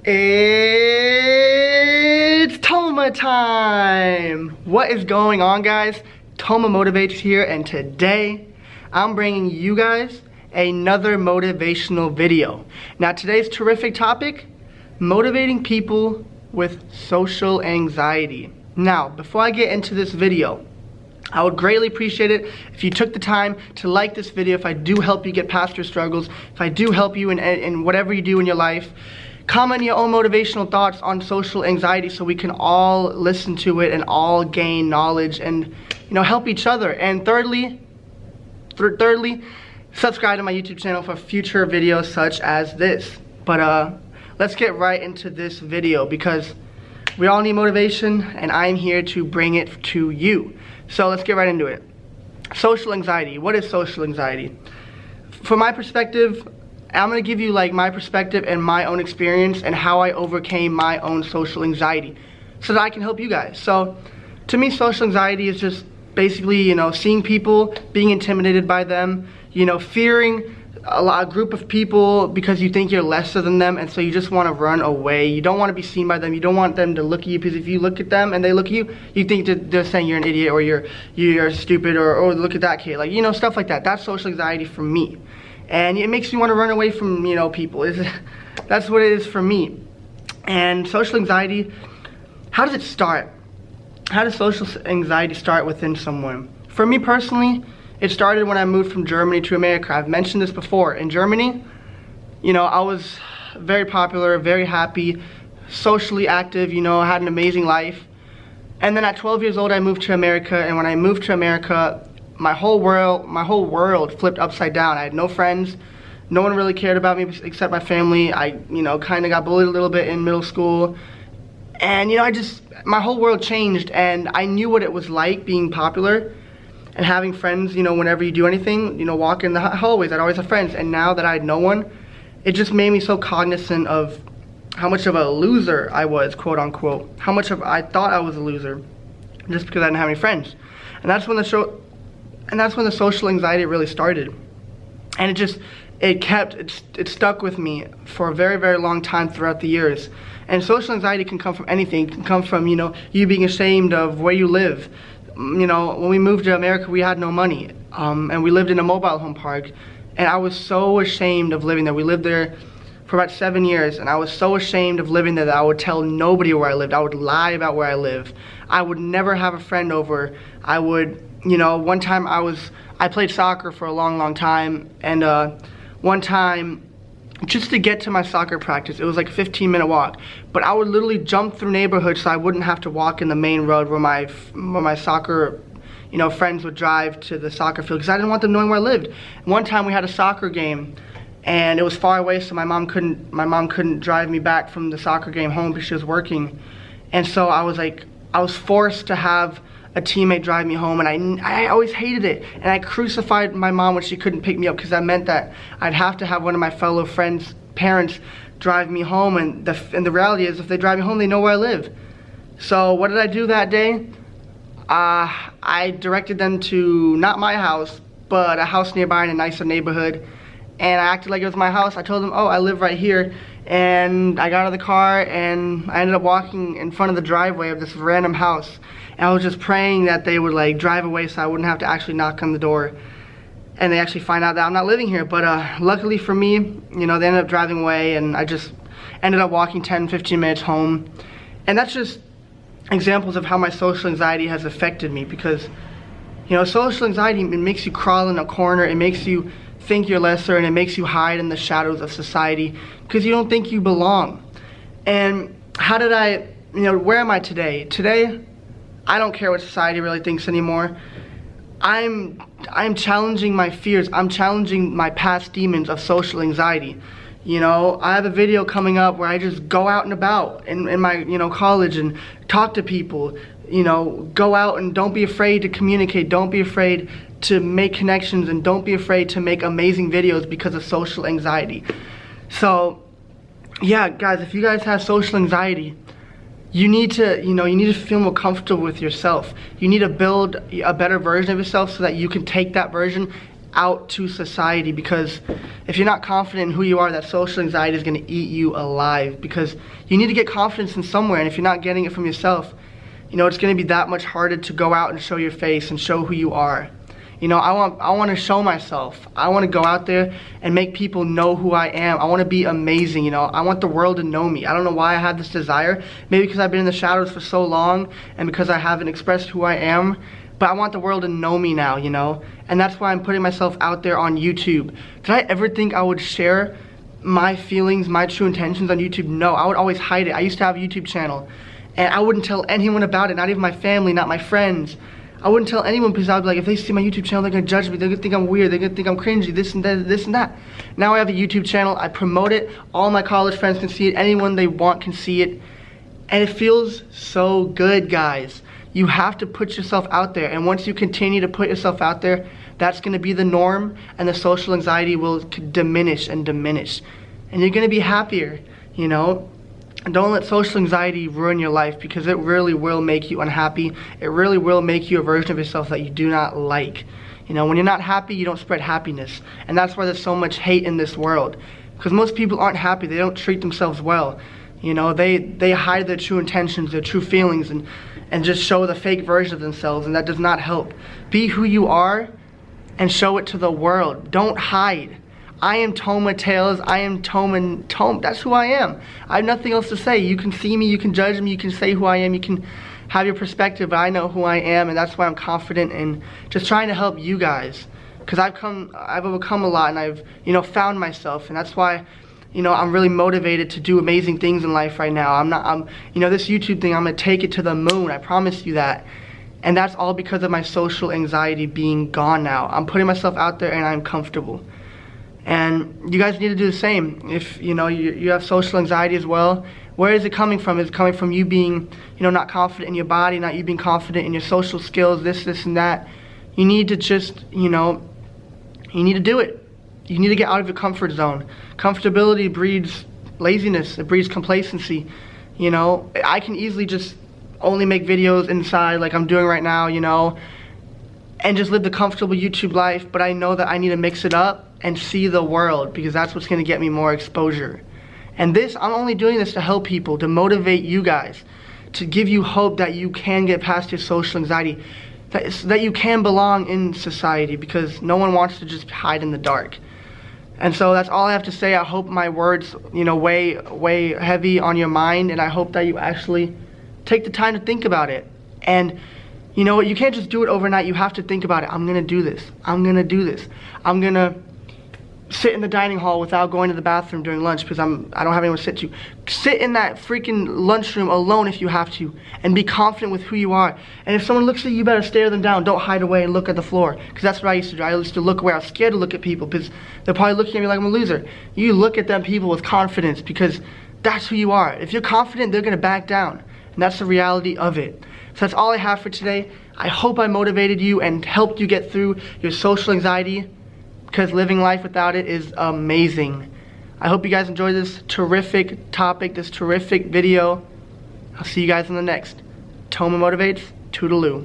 It's Toma time! What is going on, guys? Toma Motivates here, and today I'm bringing you guys another motivational video. Now, today's terrific topic, motivating people with social anxiety. Now, before I get into this video, I would greatly appreciate it if you took the time to like this video. If I do help you get past your struggles, if I do help you in whatever you do in your life, comment your own motivational thoughts on social anxiety so we can all listen to it and all gain knowledge and, help each other. And thirdly, subscribe to my YouTube channel for future videos such as this. But let's get right into this video because we all need motivation and I'm here to bring it to you. So let's get right into it. Social anxiety. What is social anxiety? From my perspective, I'm going to give you my perspective and my own experience and how I overcame my own social anxiety so that I can help you guys. So to me, social anxiety is just basically, seeing people, being intimidated by them, fearing a group of people because you think you're lesser than them, and so you just want to run away. You don't want to be seen by them. You don't want them to look at you, because if you look at them and they look at you, you think that they're saying you're an idiot or you're stupid or look at that kid, stuff like that. That's social anxiety for me. And it makes you want to run away from, people. That's what it is for me. And social anxiety, how does it start? How does social anxiety start within someone? For me personally, it started when I moved from Germany to America. I've mentioned this before. In Germany, I was very popular, very happy, socially active, had an amazing life. And then at 12 years old, I moved to America. And when I moved to America, my whole world flipped upside down. I had no friends. No one really cared about me except my family. I, kind of got bullied a little bit in middle school. And, my whole world changed, and I knew what it was like being popular and having friends, whenever you do anything, walk in the hallways, I'd always have friends. And now that I had no one, it just made me so cognizant of how much of a loser I was, quote unquote. How much of I thought I was a loser just because I didn't have any friends. And that's when the social anxiety really started. And it stuck with me for a very, very long time throughout the years. And social anxiety can come from anything. It can come from, you being ashamed of where you live. When we moved to America, we had no money. And we lived in a mobile home park. And I was so ashamed of living there. We lived there for about 7 years. And I was so ashamed of living there that I would tell nobody where I lived. I would lie about where I live. I would never have a friend over. I would, one time I played soccer for a long, long time. And one time, just to get to my soccer practice, it was like a 15-minute walk. But I would literally jump through neighborhoods so I wouldn't have to walk in the main road where my soccer, friends would drive to the soccer field, because I didn't want them knowing where I lived. One time we had a soccer game, and it was far away, so my mom couldn't drive me back from the soccer game home because she was working. And so I was forced to have a teammate drive me home, and I always hated it. And I crucified my mom when she couldn't pick me up, because that meant that I'd have to have one of my fellow friends' parents drive me home, and the reality is, if they drive me home, they know where I live. So what did I do that day? I directed them to not my house, but a house nearby in a nicer neighborhood, and I acted like it was my house. I told them, oh, I live right here. And I got out of the car and I ended up walking in front of the driveway of this random house. And I was just praying that they would drive away so I wouldn't have to actually knock on the door. And they actually find out that I'm not living here. But luckily for me, they ended up driving away, and I just ended up walking 10, 15 minutes home. And that's just examples of how my social anxiety has affected me, because, social anxiety, it makes you crawl in a corner. It makes you think you're lesser, and it makes you hide in the shadows of society because you don't think you belong. And how did where am I today? Today, I don't care what society really thinks anymore. I'm challenging my fears. I'm challenging my past demons of social anxiety. I have a video coming up where I just go out and about in my, college and talk to people. Go out and don't be afraid to communicate. Don't be afraid to make connections, and don't be afraid to make amazing videos because of social anxiety. So, yeah, guys, if you guys have social anxiety, you need to feel more comfortable with yourself. You need to build a better version of yourself so that you can take that version out to society, because if you're not confident in who you are, that social anxiety is going to eat you alive, because you need to get confidence in somewhere, and if you're not getting it from yourself, you know, it's going to be that much harder to go out and show your face and show who you are. You know, I want to show myself. I want to go out there and make people know who I am. I want to be amazing, you know. I want the world to know me. I don't know why I have this desire. Maybe because I've been in the shadows for so long and because I haven't expressed who I am. But I want the world to know me now, you know. And that's why I'm putting myself out there on YouTube. Did I ever think I would share my feelings, my true intentions on YouTube? No, I would always hide it. I used to have a YouTube channel, and I wouldn't tell anyone about it, not even my family, not my friends. I wouldn't tell anyone because I would be like, if they see my YouTube channel, they're gonna judge me, they're gonna think I'm weird, they're gonna think I'm cringy, this and that, this and that. Now I have a YouTube channel, I promote it, all my college friends can see it, anyone they want can see it, and it feels so good, guys. You have to put yourself out there, and once you continue to put yourself out there, that's gonna be the norm, and the social anxiety will diminish and diminish. And you're gonna be happier, you know? And don't let social anxiety ruin your life, because it really will make you unhappy. It really will make you a version of yourself that you do not like. You know, when you're not happy, you don't spread happiness. And that's why there's so much hate in this world. Because most people aren't happy, they don't treat themselves well. You know, they hide their true intentions, their true feelings, and just show the fake version of themselves, and that does not help. Be who you are and show it to the world. Don't hide. I am Toma Tales, I am Toma, that's who I am. I have nothing else to say. You can see me, you can judge me, you can say who I am, you can have your perspective, but I know who I am, and that's why I'm confident in just trying to help you guys. Because I've overcome a lot, and I've, you know, found myself, and that's why, you know, I'm really motivated to do amazing things in life right now. You know, this YouTube thing, I'm gonna take it to the moon, I promise you that. And that's all because of my social anxiety being gone now. I'm putting myself out there and I'm comfortable. And you guys need to do the same. If, you know, you have social anxiety as well, where is it coming from? Is it coming from you being, you know, not confident in your body, not you being confident in your social skills, this and that? You need to just, you know, you need to do it. You need to get out of your comfort zone. Comfortability breeds laziness, it breeds complacency. You know, I can easily just only make videos inside like I'm doing right now, you know, and just live the comfortable YouTube life, but I know that I need to mix it up and see the world, because that's what's gonna get me more exposure. And this, I'm only doing this to help people, to motivate you guys, to give you hope that you can get past your social anxiety, that you can belong in society, because no one wants to just hide in the dark. And so that's all I have to say. I hope my words, you know, weigh heavy on your mind, and I hope that you actually take the time to think about it. And you know what, you can't just do it overnight. You have to think about it. I'm gonna do this. I'm gonna do this. I'm gonna sit in the dining hall without going to the bathroom during lunch because I don't have anyone to sit to. Sit in that freaking lunchroom alone if you have to, and be confident with who you are. And if someone looks at you, you better stare them down. Don't hide away and look at the floor, because that's what I used to do. I used to look away. I was scared to look at people because they're probably looking at me like I'm a loser. You look at them people with confidence, because that's who you are. If you're confident, they're gonna back down, and that's the reality of it. So that's all I have for today. I hope I motivated you and helped you get through your social anxiety, because living life without it is amazing. I hope you guys enjoyed this terrific topic, this terrific video. I'll see you guys in the next. Toma Motivates, toodaloo.